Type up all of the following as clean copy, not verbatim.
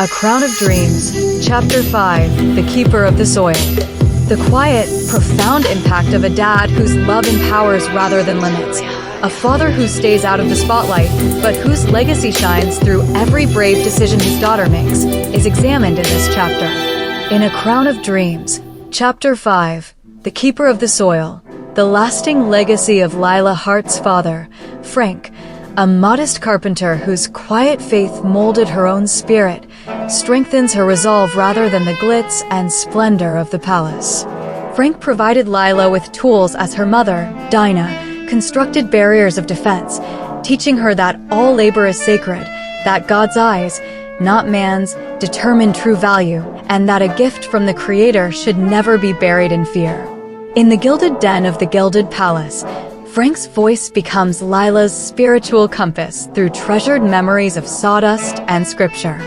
A Crown of Dreams, Chapter 5, The Keeper of the Soil. The quiet, profound impact of a dad whose love empowers rather than limits. A father who stays out of the spotlight, but whose legacy shines through every brave decision his daughter makes, is examined in this chapter. In A Crown of Dreams, Chapter 5, The Keeper of the Soil. The lasting legacy of Lila Hart's father, Frank, a modest carpenter whose quiet faith molded her own spirit, strengthens her resolve rather than the glitz and splendor of the palace. Frank provided Lila with tools as her mother, Dinah, constructed barriers of defense, teaching her that all labor is sacred, that God's eyes, not man's, determine true value, and that a gift from the Creator should never be buried in fear. In the gilded den of the Gilded Palace, Frank's voice becomes Lila's spiritual compass through treasured memories of sawdust and scripture.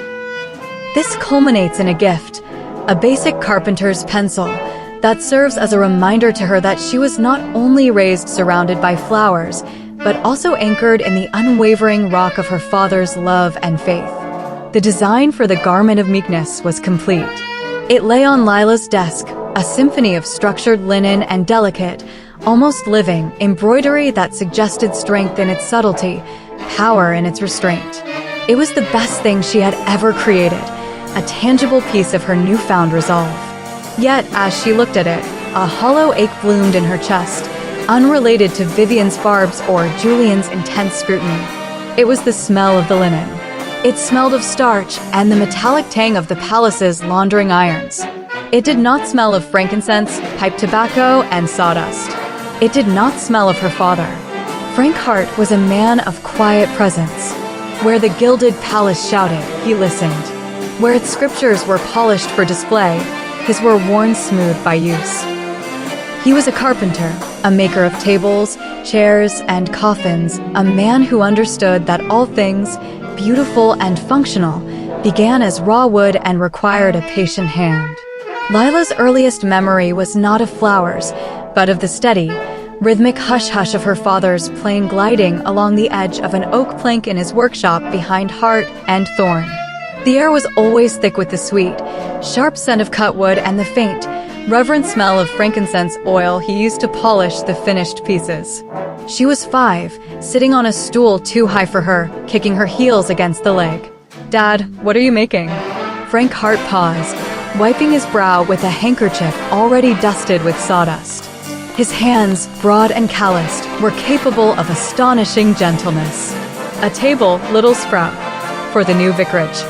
This culminates in a gift, a basic carpenter's pencil, that serves as a reminder to her that she was not only raised surrounded by flowers, but also anchored in the unwavering rock of her father's love and faith. The design for the Garment of Meekness was complete. It lay on Lila's desk, a symphony of structured linen and delicate, almost living, embroidery that suggested strength in its subtlety, power in its restraint. It was the best thing she had ever created, a tangible piece of her newfound resolve. Yet, as she looked at it, a hollow ache bloomed in her chest, unrelated to Vivian's barbs or Julian's intense scrutiny. It was the smell of the linen. It smelled of starch and the metallic tang of the palace's laundering irons. It did not smell of frankincense, pipe tobacco, and sawdust. It did not smell of her father. Frank Hart was a man of quiet presence. Where the gilded palace shouted, he listened. Where its scriptures were polished for display, his were worn smooth by use. He was a carpenter, a maker of tables, chairs, and coffins, a man who understood that all things, beautiful and functional, began as raw wood and required a patient hand. Lila's earliest memory was not of flowers, but of the steady, rhythmic hush-hush of her father's plane gliding along the edge of an oak plank in his workshop behind heart and thorn. The air was always thick with the sweet, sharp scent of cut wood and the faint, reverent smell of frankincense oil he used to polish the finished pieces. She was 5, sitting on a stool too high for her, kicking her heels against the leg. "Dad, what are you making?" Frank Hart paused, wiping his brow with a handkerchief already dusted with sawdust. His hands, broad and calloused, were capable of astonishing gentleness. "A table, little sprout, for the new vicarage."